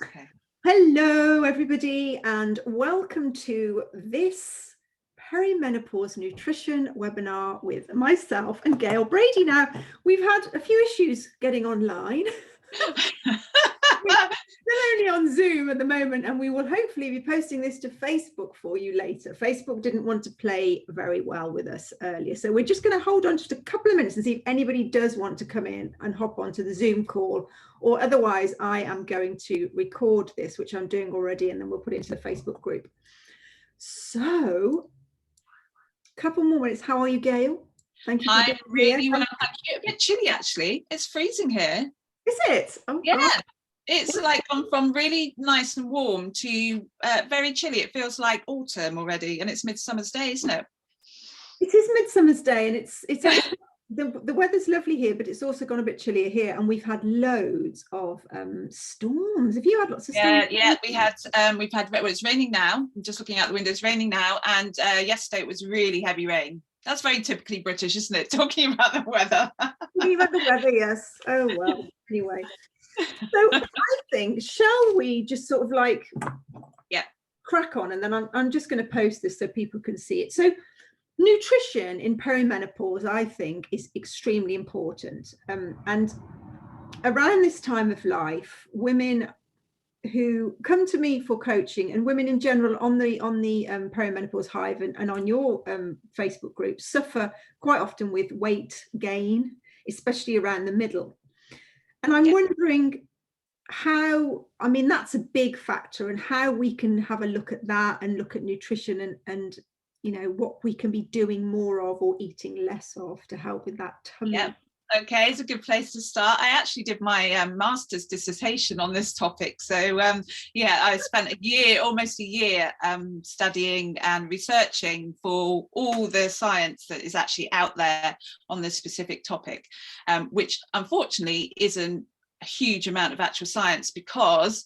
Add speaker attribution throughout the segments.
Speaker 1: Okay.
Speaker 2: Hello, everybody, and welcome to this perimenopause nutrition webinar with myself and Gail Brady. Now, we've had a few issues getting online. We're still only on Zoom at the moment, and we will hopefully be posting this to Facebook for you later. Facebook didn't want to play very well with us earlier, so we're just going to hold on just a couple of minutes and see if anybody does want to come in and hop onto the Zoom call, or otherwise I am going to record this, which I'm doing already, and then we'll put it into the Facebook group. So, a couple more minutes. How are you, Gail? Thank you for being
Speaker 1: really
Speaker 2: here.
Speaker 1: well. Thank you. A bit chilly, actually. It's freezing here.
Speaker 2: Is it? Oh,
Speaker 1: yeah.
Speaker 2: God.
Speaker 1: It's like gone from really nice and warm to very chilly. It feels like autumn already, and it's Midsummer's Day, isn't it?
Speaker 2: It is Midsummer's Day, and it's the weather's lovely here, but it's also gone a bit chillier here, and we've had loads of storms. Have you had lots of storms?
Speaker 1: Yeah, we've had well, it's raining now. I'm just looking out the window. It's raining now, and yesterday it was really heavy rain. That's very typically British, isn't it? Talking about the weather.
Speaker 2: Talking about the weather, yes. Oh well. Anyway, so I think, shall we just sort of like crack on, and then I'm just going to post this so people can see it. So, nutrition in perimenopause, I think, is extremely important. And around this time of life, women who come to me for coaching, and women in general on the perimenopause hive and on your Facebook group, suffer quite often with weight gain, especially around the middle. And I'm wondering how, I mean, that's a big factor, and how we can have a look at that and look at nutrition and you know, what we can be doing more of or eating less of to help with that tummy.
Speaker 1: Okay, it's a good place to start. I actually did my master's dissertation on this topic. So I spent almost a year studying and researching for all the science that is actually out there on this specific topic, which unfortunately isn't a huge amount of actual science, because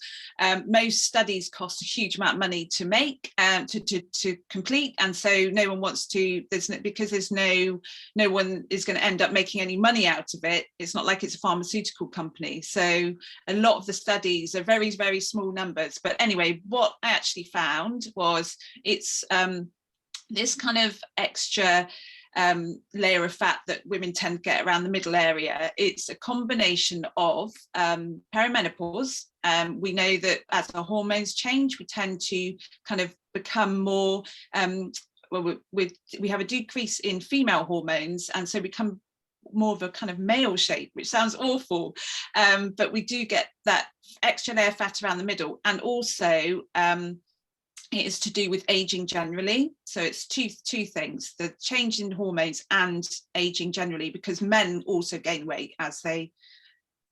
Speaker 1: most studies cost a huge amount of money to make and to complete, and so no one wants to, because no one is going to end up making any money out of it. It's not like it's a pharmaceutical company, so a lot of the studies are very, very small numbers. But anyway, what I actually found was it's this kind of extra layer of fat that women tend to get around the middle area. It's a combination of perimenopause. We know that as our hormones change, we tend to kind of become more, we have a decrease in female hormones, and so become more of a kind of male shape, which sounds awful, but we do get that extra layer of fat around the middle. And also it is to do with aging generally. So it's two things: the change in hormones and aging generally, because men also gain weight as they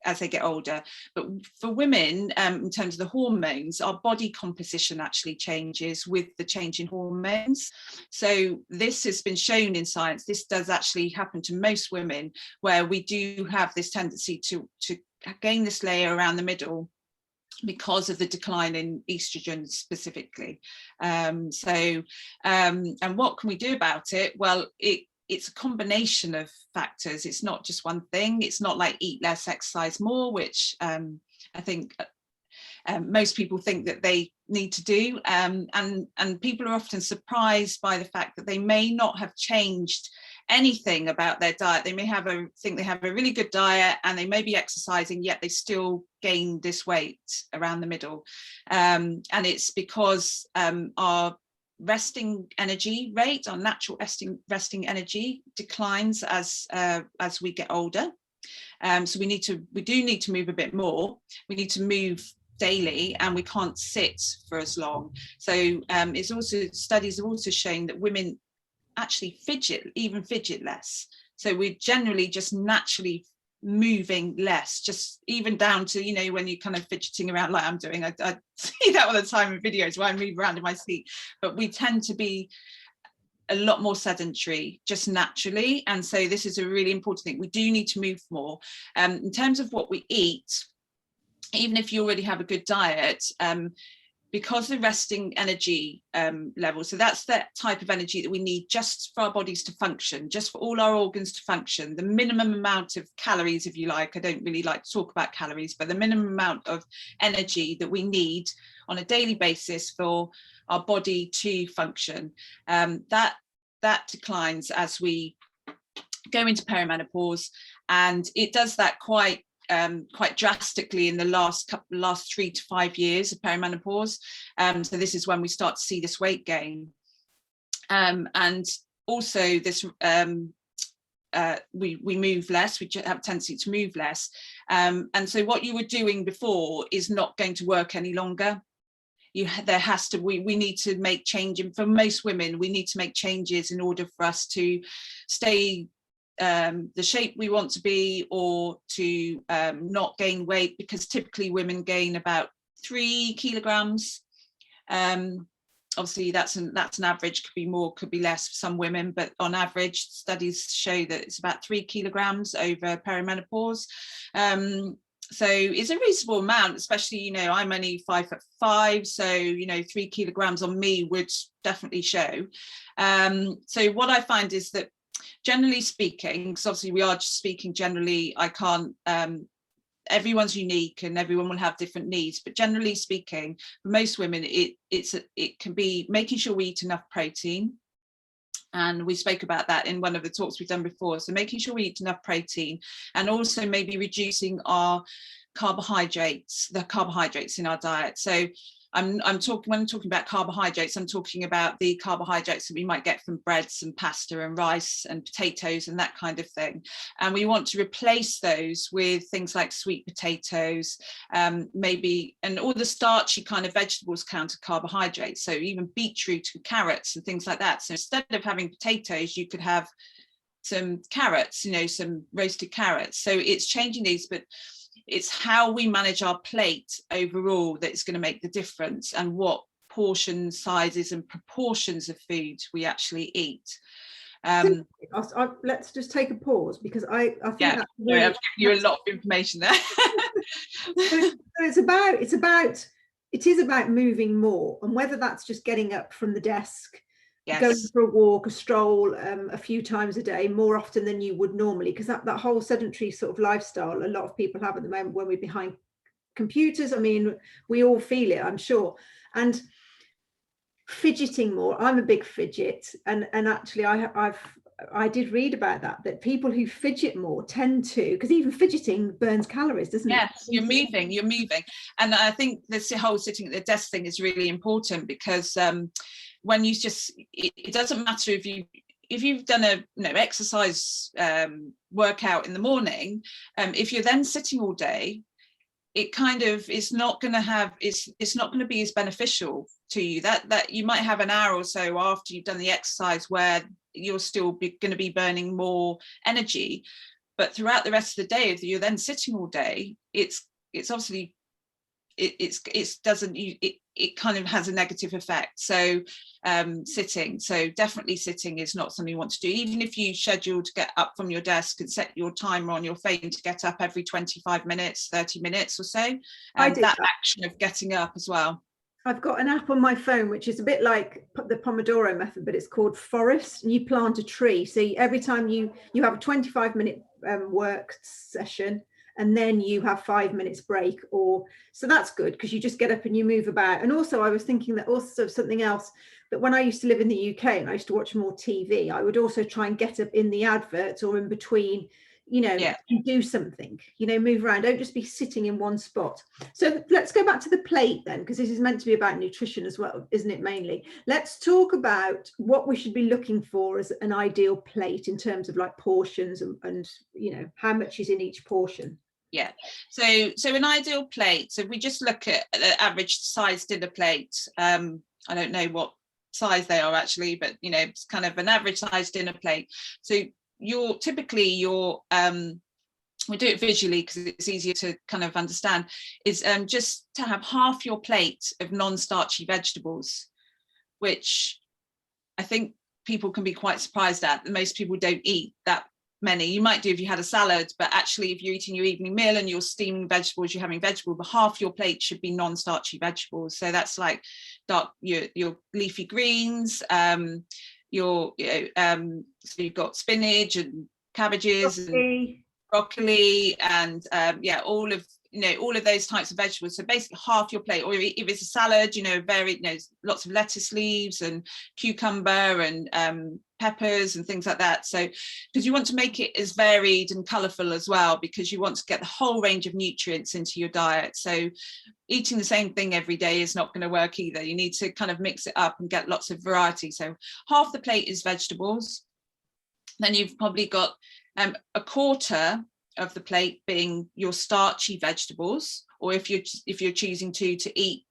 Speaker 1: get older. But for women, in terms of the hormones, our body composition actually changes with the change in hormones. So this has been shown in science. This does actually happen to most women, where we do have this tendency to gain this layer around the middle because of the decline in estrogen specifically. And what can we do about it? Well, it's a combination of factors. It's not just one thing. It's not like eat less, exercise more, which I think most people think that they need to do. And people are often surprised by the fact that they may not have changed anything about their diet. They may think they have a really good diet, and they may be exercising, yet they still gain this weight around the middle. And it's because our resting energy rate, our natural resting energy, declines as we get older. So we do need to move a bit more. We need to move daily, and we can't sit for as long. So studies have also shown that women actually fidget less. So we're generally just naturally moving less, just even down to, you know, when you're kind of fidgeting around like I'm doing. I see that all the time in videos where I move around in my sleep, but we tend to be a lot more sedentary just naturally. And so this is a really important thing. We do need to move more. In terms of what we eat, even if you already have a good diet, because the resting energy level, so that's that type of energy that we need just for our bodies to function, just for all our organs to function, the minimum amount of calories, if you like. I don't really like to talk about calories, but the minimum amount of energy that we need on a daily basis for our body to function, that declines as we go into perimenopause, and it does that quite drastically in the last 3 to 5 years of perimenopause. So this is when we start to see this weight gain, and also this we move less. We have a tendency to move less, and so what you were doing before is not going to work any longer. We need to make change, and for most women we need to make changes in order for us to stay the shape we want to be, or to not gain weight, because typically women gain about 3 kilograms. Obviously that's an average, could be more, could be less for some women, but on average studies show that it's about 3 kilograms over perimenopause. So it's a reasonable amount, especially, I'm only 5'5", so 3 kilograms on me would definitely show. So what I find is that, generally speaking, because obviously we are just speaking generally, I can't, everyone's unique and everyone will have different needs, but generally speaking, for most women, it can be making sure we eat enough protein. And we spoke about that in one of the talks we've done before. So making sure we eat enough protein, and also maybe reducing our carbohydrates, the carbohydrates in our diet. So when I'm talking about carbohydrates, I'm talking about the carbohydrates that we might get from breads and pasta and rice and potatoes and that kind of thing. And we want to replace those with things like sweet potatoes, maybe, and all the starchy kind of vegetables count as carbohydrates. So even beetroot and carrots and things like that. So instead of having potatoes, you could have some carrots, some roasted carrots. So it's changing these, but it's how we manage our plate overall that's going to make the difference, and what portion sizes and proportions of food we actually eat.
Speaker 2: Let's just take a pause, because I think that's
Speaker 1: really, I've given you a lot of information there.
Speaker 2: So it is about moving more, and whether that's just getting up from the desk, going for a walk, a stroll, a few times a day, more often than you would normally, because that whole sedentary sort of lifestyle a lot of people have at the moment when we're behind computers. I mean, we all feel it, I'm sure. And fidgeting more, I'm a big fidget, and actually I did read about that people who fidget more tend to, because even fidgeting burns calories, doesn't it?
Speaker 1: Yes, you're moving. And I think this whole sitting at the desk thing is really important, because when you just, it doesn't matter if you've done a exercise workout in the morning, if you're then sitting all day, it kind of is not going to have, it's not going to be as beneficial to you. That you might have an hour or so after you've done the exercise where you're still going to be burning more energy, but throughout the rest of the day, if you're then sitting all day, it's obviously it kind of has a negative effect. So definitely sitting is not something you want to do, even if you schedule to get up from your desk and set your timer on your phone to get up every 25 minutes, 30 minutes or so. That action of getting up as well.
Speaker 2: I've got an app on my phone which is a bit like the Pomodoro method, but it's called Forest, and you plant a tree. So every time you have a 25-minute work session, and then you have 5 minutes break, so that's good, because you just get up and you move about. And also I was thinking that also something else, that when I used to live in the UK and I used to watch more TV, I would also try and get up in the adverts or in between, and do something, move around, don't just be sitting in one spot. So let's go back to the plate then, because this is meant to be about nutrition as well, isn't it? Mainly, let's talk about what we should be looking for as an ideal plate in terms of like portions and how much is in each portion.
Speaker 1: Yeah, so an ideal plate, so if we just look at the average size dinner plate, I don't know what size they are actually, but it's kind of an average size dinner plate. So we do it visually because it's easier to kind of understand, is just to have half your plate of non-starchy vegetables, which I think people can be quite surprised at. Most people don't eat that many. You might do if you had a salad, but actually if you're eating your evening meal and you're steaming vegetables, you're having vegetable, but half your plate should be non-starchy vegetables. So that's like your leafy greens, so you've got spinach and cabbages and broccoli and all of those types of vegetables. So basically half your plate, or if it's a salad, lots of lettuce leaves and cucumber and peppers and things like that. So because you want to make it as varied and colourful as well, because you want to get the whole range of nutrients into your diet. So eating the same thing every day is not going to work either. You need to kind of mix it up and get lots of variety. So half the plate is vegetables. Then you've probably got a quarter of the plate being your starchy vegetables, or if you're choosing to eat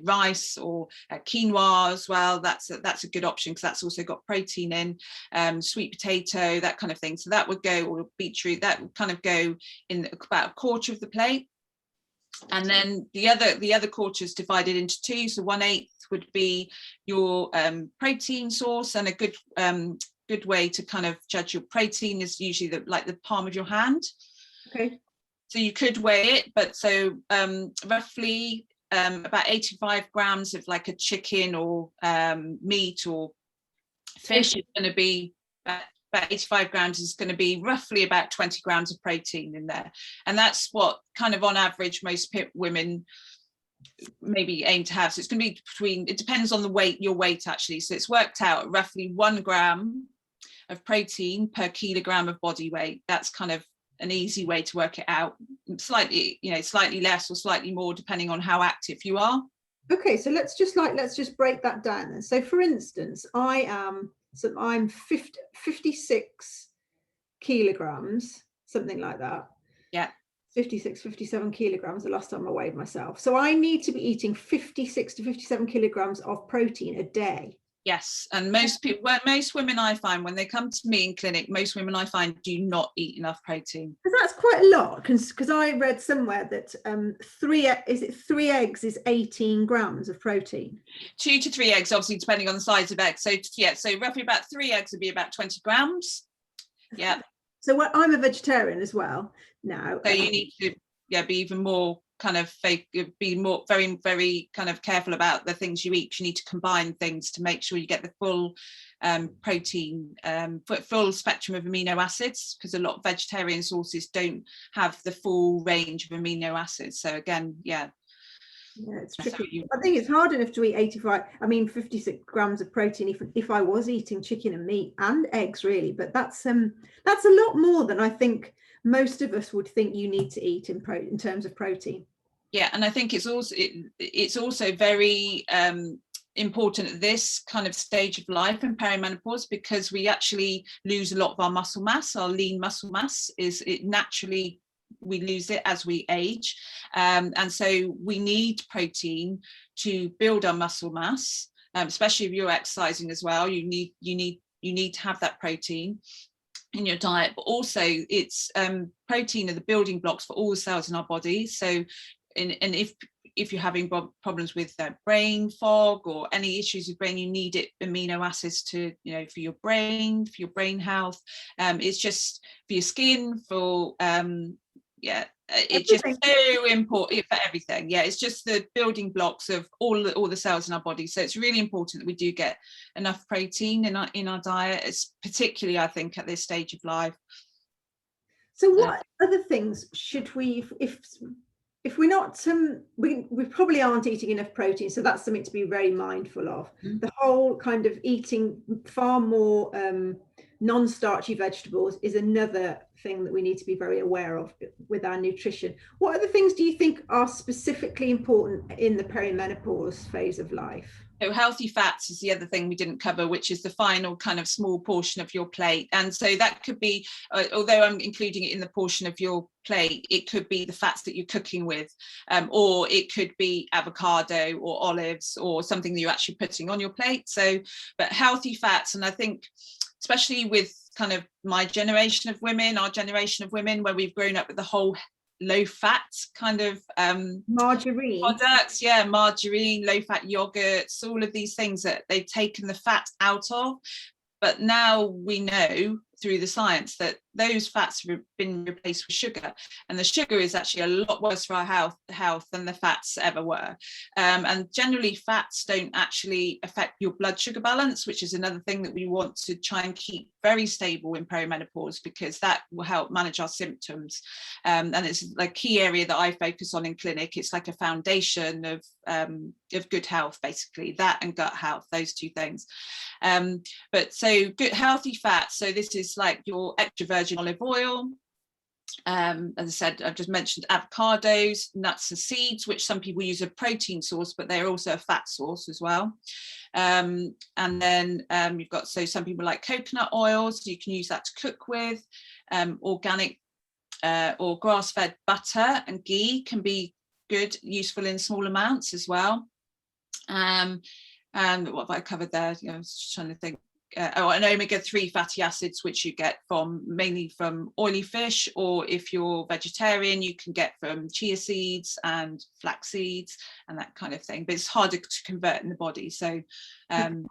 Speaker 1: rice or quinoa as well, that's a good option, because that's also got protein in, sweet potato, that kind of thing. So that would go, or beetroot, that would kind of go in about a quarter of the plate. And then the other quarter is divided into two. So 1/8 would be your protein source, and a good way to kind of judge your protein is usually the palm of your hand.
Speaker 2: Okay. So
Speaker 1: you could weigh it, but so roughly about 85 grams of like a chicken or meat or fish is going to be about 85 grams is going to be roughly about 20 grams of protein in there. And that's what kind of on average most women maybe aim to have. So it's going to be it depends on your weight actually. So it's worked out at roughly 1 gram of protein per kilogram of body weight. That's kind of an easy way to work it out. Slightly less or slightly more depending on how active you are.
Speaker 2: Okay, so let's just break that down then. So for instance, I'm 56 kilograms, something like that.
Speaker 1: Yeah.
Speaker 2: 56, 57 kilograms the last time I weighed myself. So I need to be eating 56 to 57 kilograms of protein a day.
Speaker 1: Yes, and most women I find when they come to me in clinic, most women I find do not eat enough protein.
Speaker 2: That's quite a lot, because I read somewhere that 3 eggs is 18 grams of protein.
Speaker 1: 2 to 3 eggs, obviously depending on the size of egg. So roughly about 3 eggs would be about 20 grams. Yeah.
Speaker 2: So I'm a vegetarian as well now.
Speaker 1: So you need to be even more kind of be more very, very kind of careful about the things you eat. You need to combine things to make sure you get the full protein, full spectrum of amino acids, because a lot of vegetarian sources don't have the full range of amino acids. So again,
Speaker 2: it's tricky. I think it's hard enough to eat 56 grams of protein if I was eating chicken and meat and eggs, really, but that's a lot more than I think most of us would think you need to eat in terms of protein.
Speaker 1: Yeah, and I think it's also very important at this kind of stage of life in perimenopause, because we actually lose a lot of our muscle mass. Our lean muscle mass we lose it as we age, and so we need protein to build our muscle mass, especially if you're exercising as well. You need to have that protein in your diet, but also it's protein are the building blocks for all the cells in our body. So and if you're having problems with brain fog or any issues with brain, you need amino acids to for your brain health. It's just for your skin, for it's just so important for everything. It's just the building blocks of all the cells in our body. So it's really important that we do get enough protein in our diet. It's particularly, I think, at this stage of life.
Speaker 2: So what other things should we, if we're not we probably aren't eating enough protein, so that's something to be very mindful of. The whole kind of eating far more non-starchy vegetables is another thing that we need to be very aware of with our nutrition. What other things do you think are specifically important in the perimenopause phase of life?
Speaker 1: So healthy fats is the other thing we didn't cover, which is the final kind of small portion of your plate. And so that could be, although I'm including it in the portion of your plate, it could be the fats that you're cooking with, or it could be avocado or olives or something that you're actually putting on your plate. So, but healthy fats, and I think especially with kind of my generation of women, our generation of women, where we've grown up with the whole low fat kind of
Speaker 2: margarine
Speaker 1: products, margarine, low fat yogurts, all of these things that they've taken the fat out of. But now we know through the science that those fats have been replaced with sugar, and the sugar is actually a lot worse for our health than the fats ever were. And generally fats don't actually affect your blood sugar balance, which is another thing that we want to try and keep very stable in perimenopause, because that will help manage our symptoms. And it's like key area that I focus on in clinic. It's like a foundation of good health, basically, that and gut health, those two things. But so good healthy fats, so this is like your extra virgin olive oil, as I said, I've just mentioned avocados, nuts and seeds, which some people use a protein source, but they're also a fat source as well. And then you've got, so some people like coconut oil, so you can use that to cook with. Organic or grass-fed butter and ghee can be good, useful in small amounts as well. And what have I covered there? I was just trying to think. And omega-3 fatty acids, which you get mainly from oily fish, or if you're vegetarian, you can get from chia seeds and flax seeds and that kind of thing. But it's harder to convert in the body. So
Speaker 2: I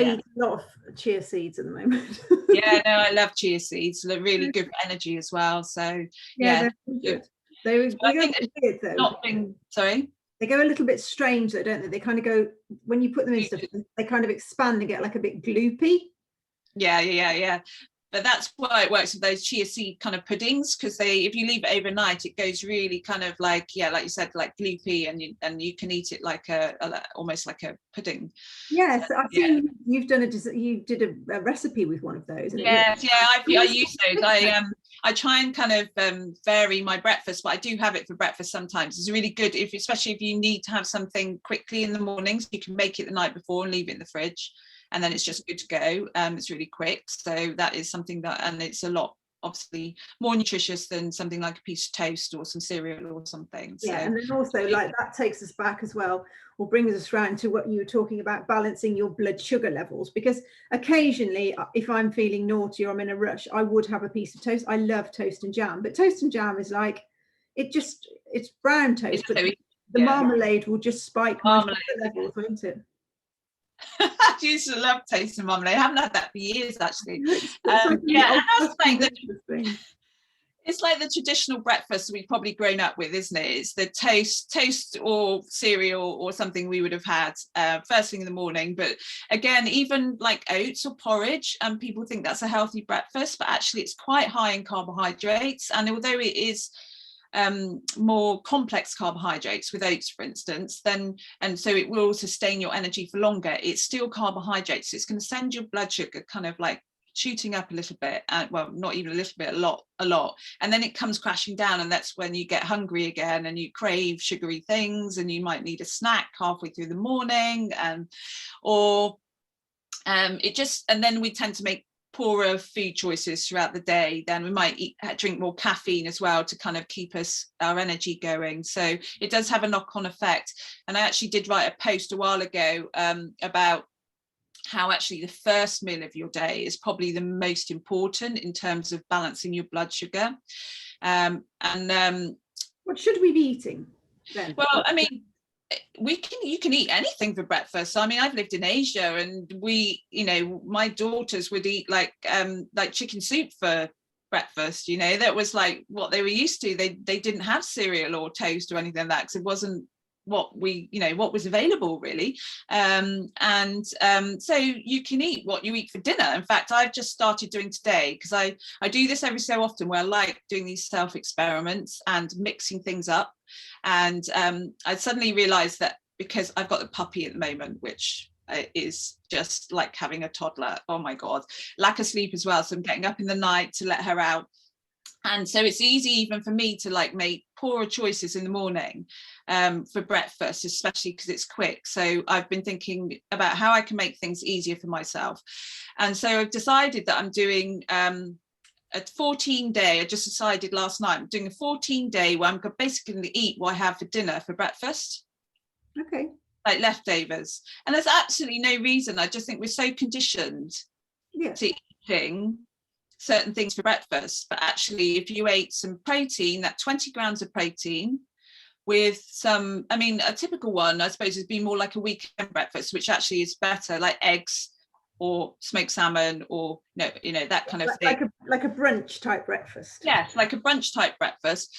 Speaker 2: eat a lot of chia seeds at the moment.
Speaker 1: Yeah, no, I love chia seeds. They're really good for energy as well. So
Speaker 2: yeah, they're good. I think weird, though.
Speaker 1: Sorry.
Speaker 2: They go a little bit strange though, don't they? They kind of go, when you put them in stuff, they kind of expand and get like a bit gloopy.
Speaker 1: Yeah. But that's why it works with those chia seed kind of puddings, because if you leave it overnight, it goes really kind of like, like you said, like gloopy, and you can eat it like almost like a pudding.
Speaker 2: Yes, I've seen you did a recipe with one of those.
Speaker 1: I use those. I try and kind of vary my breakfast, but I do have it for breakfast sometimes. It's really good, especially if you need to have something quickly in the mornings. You can make it the night before and leave it in the fridge, and then it's just good to go. It's really quick, so that is something that, and it's a lot, obviously, more nutritious than something like a piece of toast or some cereal or something.
Speaker 2: Yeah, and then also like that takes us back as well, or brings us around to what you were talking about, balancing your blood sugar levels, because occasionally if I'm feeling naughty or I'm in a rush, I would have a piece of toast. I love toast and jam, but toast and jam is like, it's brown toast, but the marmalade will just spike my sugar levels, won't it?
Speaker 1: I used to love tasting marmalade. I haven't had that for years, actually. It's like the traditional breakfast we've probably grown up with, isn't it? It's the toast or cereal or something we would have had first thing in the morning. But again, even like oats or porridge, and people think that's a healthy breakfast, but actually it's quite high in carbohydrates. And although it is more complex carbohydrates with oats, for instance, and so it will sustain your energy for longer, it's still carbohydrates. It's going to send your blood sugar kind of like shooting up a little bit, well, not even a little bit, a lot, and then it comes crashing down, and that's when you get hungry again and you crave sugary things, and you might need a snack halfway through the morning, and then we tend to make poorer food choices throughout the day. Then we might drink more caffeine as well to kind of keep our energy going. So it does have a knock-on effect. And I actually did write a post a while ago about how actually the first meal of your day is probably the most important in terms of balancing your blood sugar. What
Speaker 2: should we be eating then?
Speaker 1: Well, I mean, you can eat anything for breakfast. I mean, I've lived in Asia, and my daughters would eat like chicken soup for breakfast. That was like what they were used to. They didn't have cereal or toast or anything like that, because it wasn't what was available, really. So you can eat what you eat for dinner. In fact, I've just started doing today, because I do this every so often, where I like doing these self experiments and mixing things up. And I suddenly realized that, because I've got a puppy at the moment, which is just like having a toddler. Oh my God, lack of sleep as well. So I'm getting up in the night to let her out. And so it's easy even for me to like make poorer choices in the morning for breakfast, especially because it's quick. So I've been thinking about how I can make things easier for myself. And so I've decided that I'm doing a 14-day, I just decided last night, I'm doing a 14-day where I'm basically going to eat what I have for dinner for breakfast.
Speaker 2: Okay.
Speaker 1: Like leftovers. And there's absolutely no reason. I just think we're so conditioned to eating certain things for breakfast. But actually, if you ate some protein, that 20 grams of protein with some, a typical one, I suppose, would be more like a weekend breakfast, which actually is better, like eggs, or smoked salmon, or that kind of thing.
Speaker 2: Like a brunch type breakfast.
Speaker 1: Yes, like a brunch type breakfast.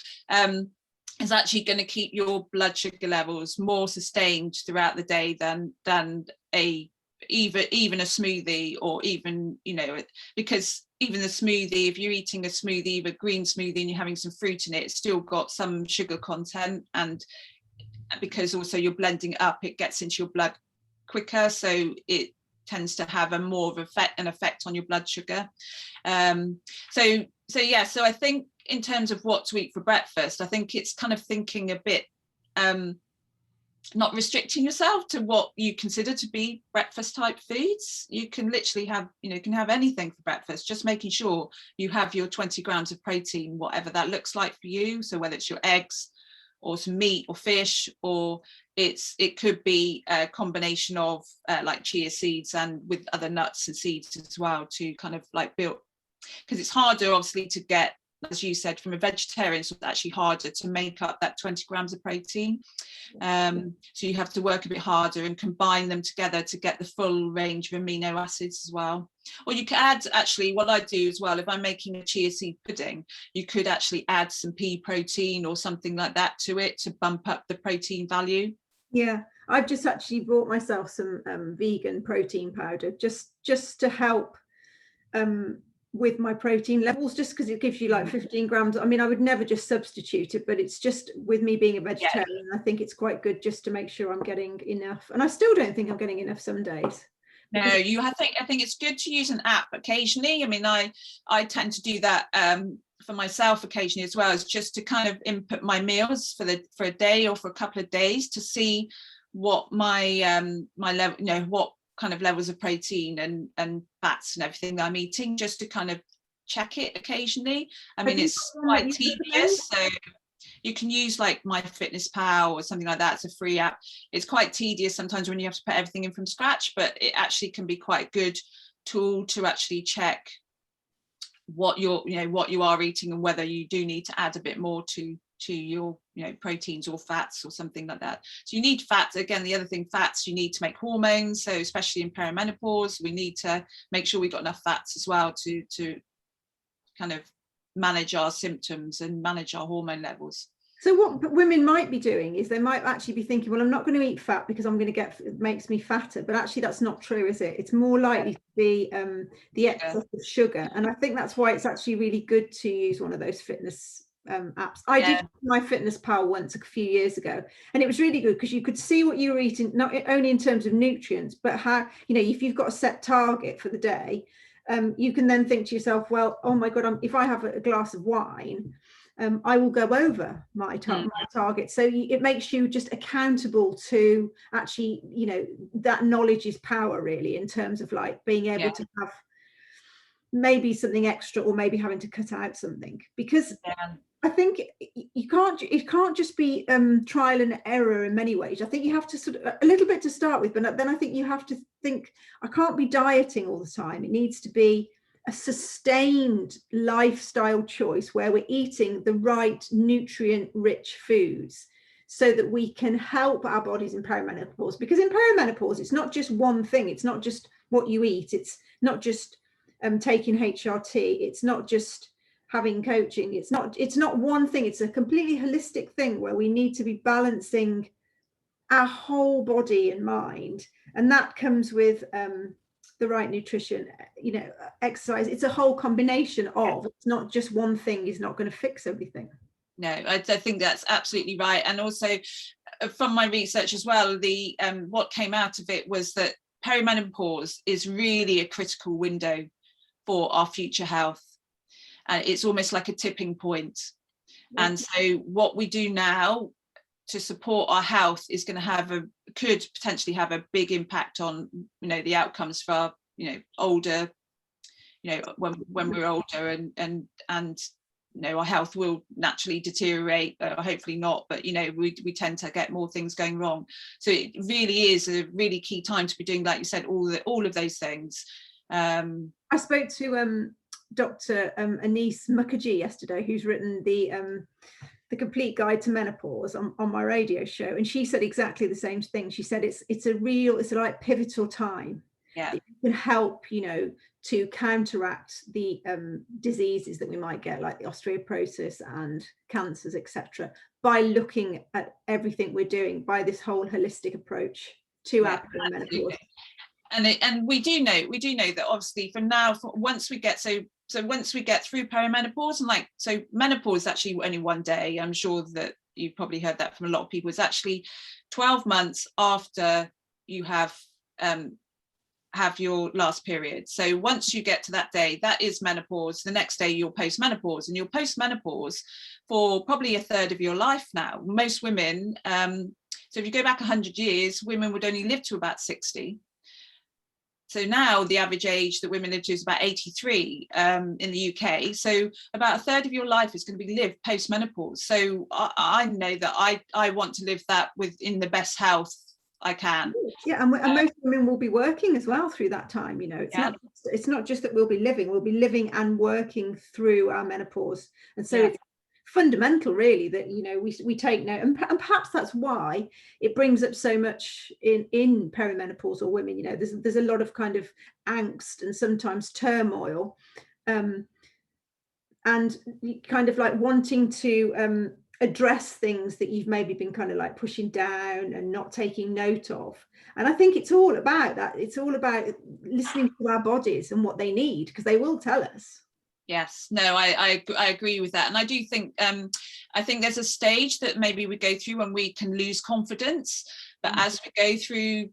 Speaker 1: Is actually going to keep your blood sugar levels more sustained throughout the day than even a smoothie, or even because even the smoothie, if you're eating a smoothie, a green smoothie, and you're having some fruit in it, it's still got some sugar content, and because also you're blending it up, it gets into your blood quicker, so it tends to have a more of an effect on your blood sugar. So I think in terms of what to eat for breakfast, I think it's kind of thinking a bit, not restricting yourself to what you consider to be breakfast type foods. You can literally have, can have anything for breakfast, just making sure you have your 20 grams of protein, whatever that looks like for you. So whether it's your eggs or some meat or fish, or it could be a combination of like chia seeds and with other nuts and seeds as well, to kind of like build, because it's harder obviously to get, as you said, from a vegetarian, so it's actually harder to make up that 20 grams of protein. So you have to work a bit harder and combine them together to get the full range of amino acids as well. Or you could add, actually, what I do as well, if I'm making a chia seed pudding, you could actually add some pea protein or something like that to it to bump up the protein value.
Speaker 2: Yeah, I've just actually bought myself some vegan protein powder just to help with my protein levels, just because it gives you like 15 grams. I mean, I would never just substitute it, but it's just, with me being a vegetarian, I think it's quite good just to make sure I'm getting enough. And I still don't think I'm getting enough some days.
Speaker 1: No, I think it's good to use an app occasionally. I mean, I tend to do that for myself occasionally as well, is just to kind of input my meals for a day or for a couple of days to see what my my level, what kind of levels of protein and fats and everything that I'm eating, just to kind of check it occasionally. I mean, it's quite tedious, so you can use like MyFitnessPal or something like that. It's a free app. It's quite tedious sometimes when you have to put everything in from scratch, but it actually can be quite a good tool to actually check what you are eating, and whether you do need to add a bit more to your proteins or fats or something like that. So you need fats. Again, the other thing, fats, you need to make hormones. So especially in perimenopause, we need to make sure we've got enough fats as well to kind of manage our symptoms and manage our hormone levels.
Speaker 2: So what women might be doing is they might actually be thinking, well, I'm not going to eat fat because I'm going to get, it makes me fatter. But actually that's not true, is it? It's more likely to be the excess of sugar. And I think that's why it's actually really good to use one of those fitness apps. I did MyFitnessPal once a few years ago, and it was really good because you could see what you were eating, not only in terms of nutrients, but how, if you've got a set target for the day, you can then think to yourself, well, oh my God, if I have a glass of wine, I will go over my target. So it makes you just accountable to actually, that knowledge is power, really, in terms of like being able to have maybe something extra, or maybe having to cut out something, because I think it can't just be trial and error in many ways. I think you have to sort of a little bit to start with, but then I think you have to think, I can't be dieting all the time. It needs to be a sustained lifestyle choice where we're eating the right nutrient-rich foods so that we can help our bodies in perimenopause. Because in perimenopause, it's not just one thing. It's not just what you eat. It's not just taking HRT. It's not just having coaching. It's not one thing. It's a completely holistic thing where we need to be balancing our whole body and mind, and that comes with the right nutrition, exercise. It's a whole combination of, it's not just one thing is not going to fix everything.
Speaker 1: No, I think that's absolutely right. And also from my research as well, the what came out of it was that perimenopause is really a critical window for our future health. And it's almost like a tipping point. And so what we do now to support our health is going to could potentially have a big impact on, the outcomes for our, older, when we're older, and our health will naturally deteriorate, hopefully not, but we tend to get more things going wrong. So it really is a really key time to be doing, like you said, all of those things.
Speaker 2: I spoke to Dr. Anise Mukherjee yesterday, who's written the Complete Guide to Menopause on my radio show, and she said exactly the same thing. She said it's a like pivotal time. that can help, to counteract the diseases that we might get, like the osteoporosis and cancers, etc., by looking at everything we're doing, by this whole holistic approach to our perimenopause.
Speaker 1: And we do know that obviously from now, once we get through perimenopause, and so menopause is actually only one day. I'm sure that you've probably heard that from a lot of people. It's actually 12 months after you have your last period. So once you get to that day, that is menopause. The next day you're postmenopause, and you're postmenopause for probably a third of your life now. Most women, so if you go back 100 years, women would only live to about 60. So now the average age that women live to is about 83 in the UK. So about a third of your life is going to be lived post-menopause. So I know that I want to live that within the best health I can.
Speaker 2: Yeah, and most women will be working as well through that time. It's not just that we'll be living and working through our menopause. And so it's fundamental, really, that we take note, and perhaps that's why it brings up so much in perimenopausal women. There's a lot of kind of angst and sometimes turmoil, and kind of like wanting to address things that you've maybe been kind of like pushing down and not taking note of. And I think it's all about that. It's all about listening to our bodies and what they need, because they will tell us.
Speaker 1: Yes, no, I agree with that. And I do think, I think there's a stage that maybe we go through when we can lose confidence. But as we go through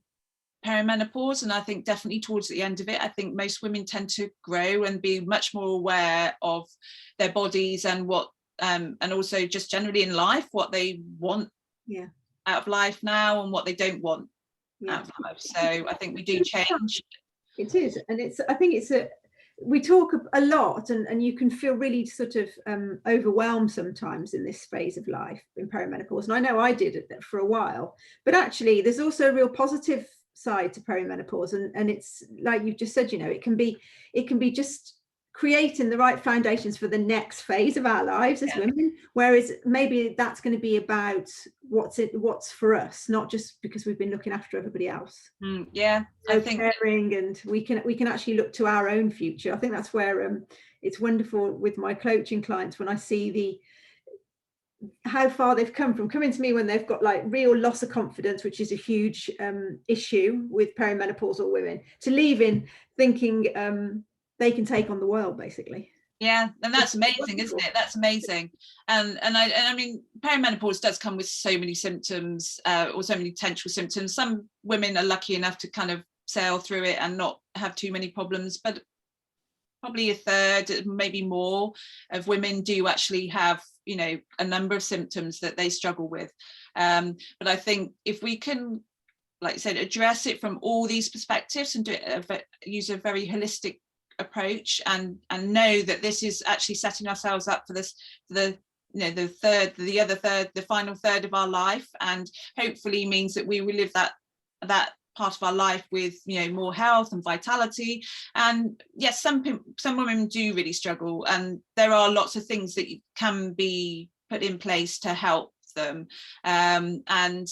Speaker 1: perimenopause, and I think definitely towards the end of it, I think most women tend to grow and be much more aware of their bodies and what, and also just generally in life, what they want out of life now and what they don't want out of life. So I think we do change.
Speaker 2: It is, and I think we talk a lot, and you can feel really sort of overwhelmed sometimes in this phase of life in perimenopause. And I know I did it for a while, but actually there's also a real positive side to perimenopause, and it's like you've just said, it can be just creating the right foundations for the next phase of our lives as women, whereas maybe that's going to be about what's for us, not just because we've been looking after everybody else.
Speaker 1: I think
Speaker 2: caring, and we can actually look to our own future. I think that's where it's wonderful with my coaching clients, when I see how far they've come from coming to me when they've got like real loss of confidence, which is a huge issue with perimenopausal women, to leaving thinking they can take on the world, basically.
Speaker 1: And that's amazing, isn't it? That's amazing. And I mean, perimenopause does come with so many symptoms, or so many potential symptoms. Some women are lucky enough to kind of sail through it and not have too many problems, but probably a third, maybe more, of women do actually have a number of symptoms that they struggle with. But I think if we can, like I said, address it from all these perspectives and use a very holistic approach, and know that this is actually setting ourselves up for the final third of our life, and hopefully means that we will live that part of our life with more health and vitality. And yes, some women do really struggle, and there are lots of things that can be put in place to help them, and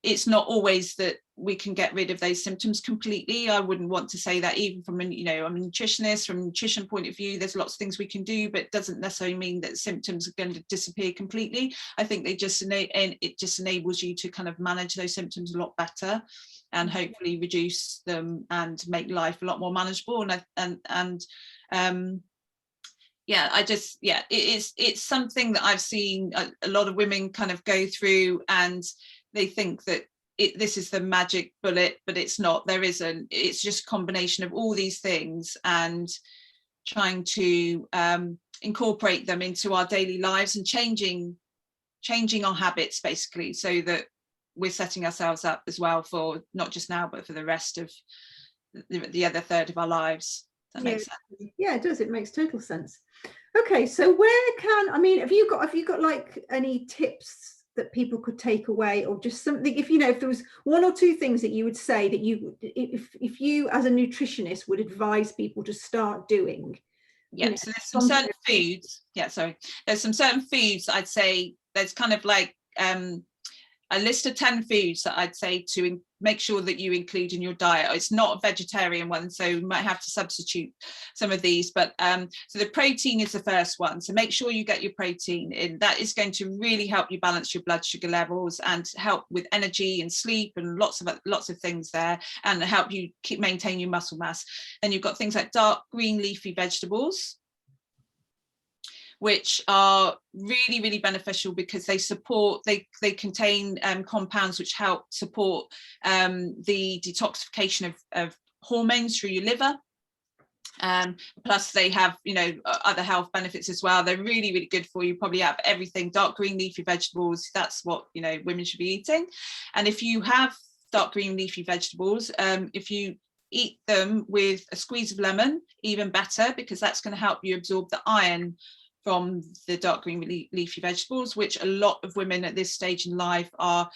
Speaker 1: it's not always that we can get rid of those symptoms completely. I wouldn't want to say that, even from I'm a nutritionist, from a nutrition point of view, there's lots of things we can do, but it doesn't necessarily mean that symptoms are going to disappear completely. I think it just enables you to kind of manage those symptoms a lot better, and hopefully reduce them and make life a lot more manageable. It's something that I've seen a lot of women kind of go through, and they think that this is the magic bullet, but it's not. There isn't. It's just a combination of all these things, and trying to incorporate them into our daily lives, and changing our habits, basically, so that we're setting ourselves up as well for not just now, but for the rest of the other third of our lives. Does that make sense?
Speaker 2: Yeah, it does. It makes total sense. Okay, so have you got like any tips that people could take away, or just something, if there was one or two things that you would say that if you as a nutritionist would advise people to start doing?
Speaker 1: So there's some certain foods. There's some certain foods I'd say there's kind of like a list of 10 foods that I'd say to make sure that you include in your diet. It's not a vegetarian one, so you might have to substitute some of these, but so the protein is the first one. So make sure you get your protein in. That is going to really help you balance your blood sugar levels and help with energy and sleep and lots of things there, and help you maintain your muscle mass. Then you've got things like dark green leafy vegetables, which are really, really beneficial because they contain compounds which help support the detoxification of hormones through your liver. Plus they have, you know, other health benefits as well. They're really, really good for you. Probably have everything. Dark green leafy vegetables, that's what, you know, women should be eating. And if you have dark green leafy vegetables, if you eat them with a squeeze of lemon, even better, because that's going to help you absorb the iron from the dark green leafy vegetables, which a lot of women at this stage in life are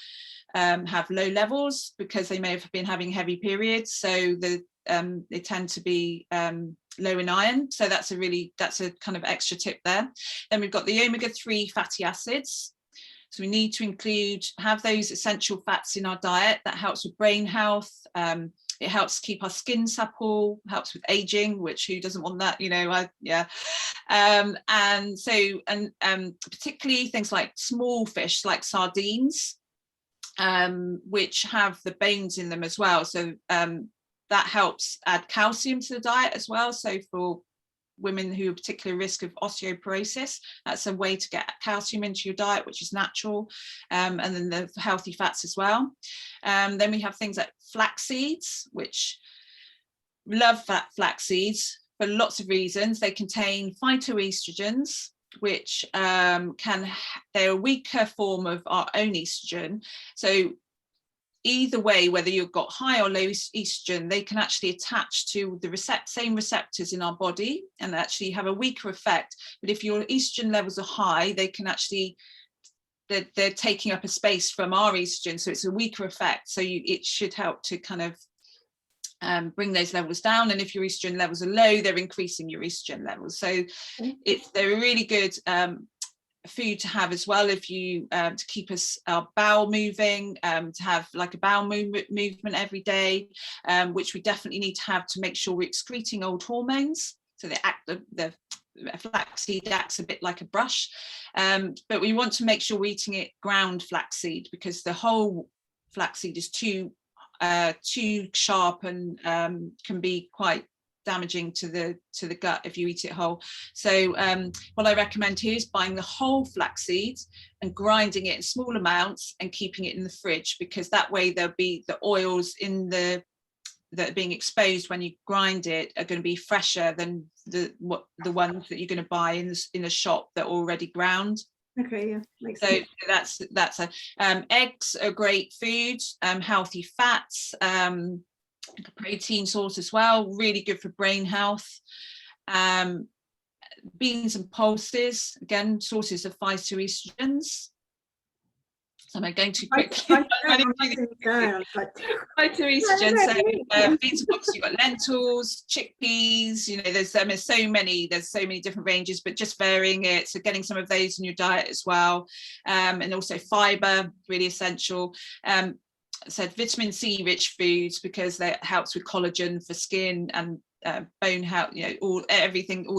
Speaker 1: have low levels because they may have been having heavy periods, so they tend to be low in iron. So that's a kind of extra tip there. Then we've got the omega-3 fatty acids. So we need to have those essential fats in our diet. That helps with brain health. It helps keep our skin supple, helps with aging, which who doesn't want that, you know? And particularly things like small fish, like sardines, which have the bones in them as well. So that helps add calcium to the diet as well. So for women who are particularly risk of osteoporosis, that's a way to get calcium into your diet, which is natural, and then the healthy fats as well. Then we have things like flax seeds, which love flax seeds for lots of reasons. They contain phytoestrogens, which they're a weaker form of our own estrogen. So either way, whether you've got high or low estrogen, they can actually attach to the same receptors in our body and actually have a weaker effect. But if your estrogen levels are high, they can actually, they're taking up a space from our estrogen, so it's a weaker effect. So it should help to kind of bring those levels down. And if your estrogen levels are low, they're increasing your estrogen levels. So they're a really good food to have as well, if you to keep our bowel moving, to have like a bowel movement every day, which we definitely need to have to make sure we're excreting old hormones. So the flaxseed acts a bit like a brush, but we want to make sure we're eating it ground flaxseed, because the whole flaxseed is too sharp and can be quite damaging to the gut if you eat it whole. So what I recommend here is buying the whole flaxseed and grinding it in small amounts and keeping it in the fridge, because that way there'll be the oils that are being exposed when you grind it are going to be fresher than the ones that you're going to buy in a shop that are already ground.
Speaker 2: Okay, yeah, makes
Speaker 1: so
Speaker 2: sense.
Speaker 1: that's eggs are great food, healthy fats, protein source as well, really good for brain health. Beans and pulses, again, sources of phytoestrogens. So am I going too quickly? Phytoestrogens. So beans and pulses, you've got lentils, chickpeas, you know, there's so many different ranges, but just varying it. So getting some of those in your diet as well. And also fiber, really essential. Said vitamin C rich foods, because that helps with collagen for skin and bone health, you know, all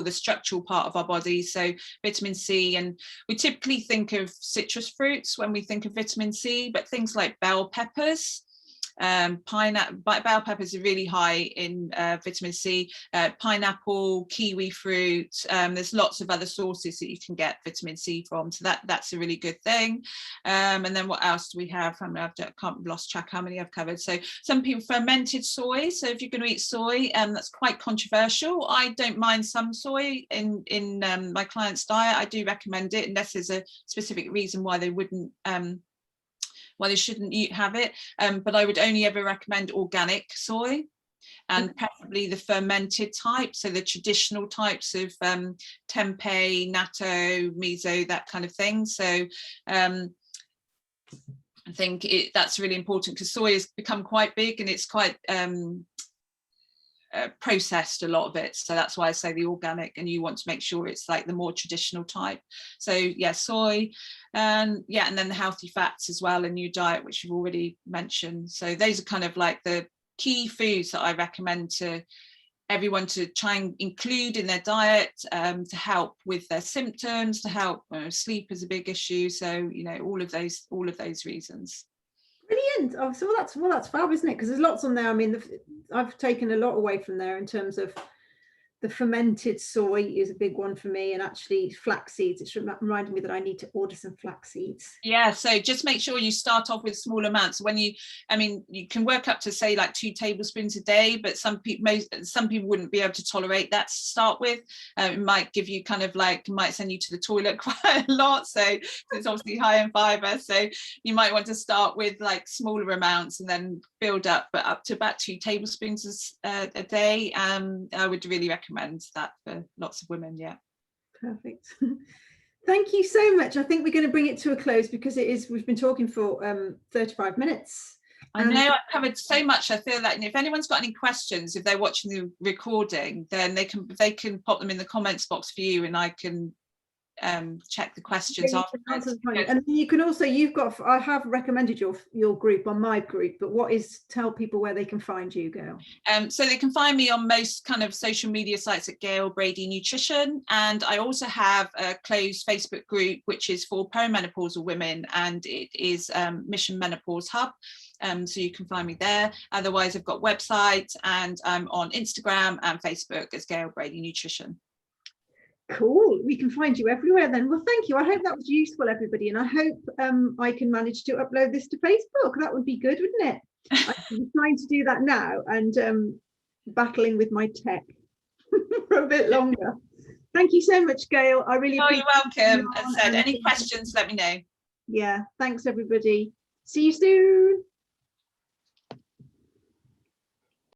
Speaker 1: the structural part of our body. So vitamin C, and we typically think of citrus fruits when we think of vitamin C, but things like bell peppers, pineapple, bell peppers are really high in vitamin C, pineapple, kiwi fruit, there's lots of other sources that you can get vitamin C from, so that's a really good thing. And then what else do we have? I've lost track how many I've covered. So some people, fermented soy, so if you're going to eat soy, that's quite controversial. I don't mind some soy in my client's diet. I do recommend it unless there's a specific reason why they wouldn't why they shouldn't have it, but I would only ever recommend organic soy, and preferably the fermented type, so the traditional types of tempeh, natto, miso, that kind of thing. So I think that's really important, because soy has become quite big, and it's quite processed, a lot of it. So that's why I say the organic, and you want to make sure it's like the more traditional type. So yeah, soy, and then the healthy fats as well in your diet, which you've already mentioned. So those are kind of like the key foods that I recommend to everyone to try and include in their diet, to help with their symptoms, to help sleep is a big issue. So all of those reasons.
Speaker 2: Brilliant. Oh, so that's fab, isn't it? Because there's lots on there. I mean, I've taken a lot away from there in terms of the fermented soy is a big one for me, and actually flax seeds. It's reminding me that I need to order some flax seeds.
Speaker 1: Yeah, so just make sure you start off with small amounts. When you can work up to say like 2 tablespoons a day, but some people wouldn't be able to tolerate that to start with. It might give you kind of like, might send you to the toilet quite a lot. So it's obviously high in fiber. So you might want to start with like smaller amounts and then build up, but up to about 2 tablespoons a day. I would really recommend that for lots of women. Yeah,
Speaker 2: perfect. Thank you so much. I think we're going to bring it to a close because we've been talking for 35 minutes.
Speaker 1: I know I've covered so much. I feel like if anyone's got any questions, if they're watching the recording, then they can pop them in the comments box for you, and I can check the questions afterwards.
Speaker 2: And you can also, I have recommended your group on my group, but tell people where they can find you, Gail.
Speaker 1: So they can find me on most kind of social media sites at Gail Brady Nutrition, and I also have a closed Facebook group which is for perimenopausal women, and it is Mission Menopause Hub. So you can find me there. Otherwise, I've got website, and I'm on Instagram and Facebook as Gail Brady Nutrition.
Speaker 2: Cool. We can find you everywhere then. Well, thank you. I hope that was useful, everybody, and I hope I can manage to upload this to Facebook. That would be good, wouldn't it? I'm trying to do that now and battling with my tech for a bit longer. Thank you so much, Gail. I really appreciate it.
Speaker 1: You're welcome. As I said, any questions, let me know.
Speaker 2: Yeah, thanks everybody. See you soon.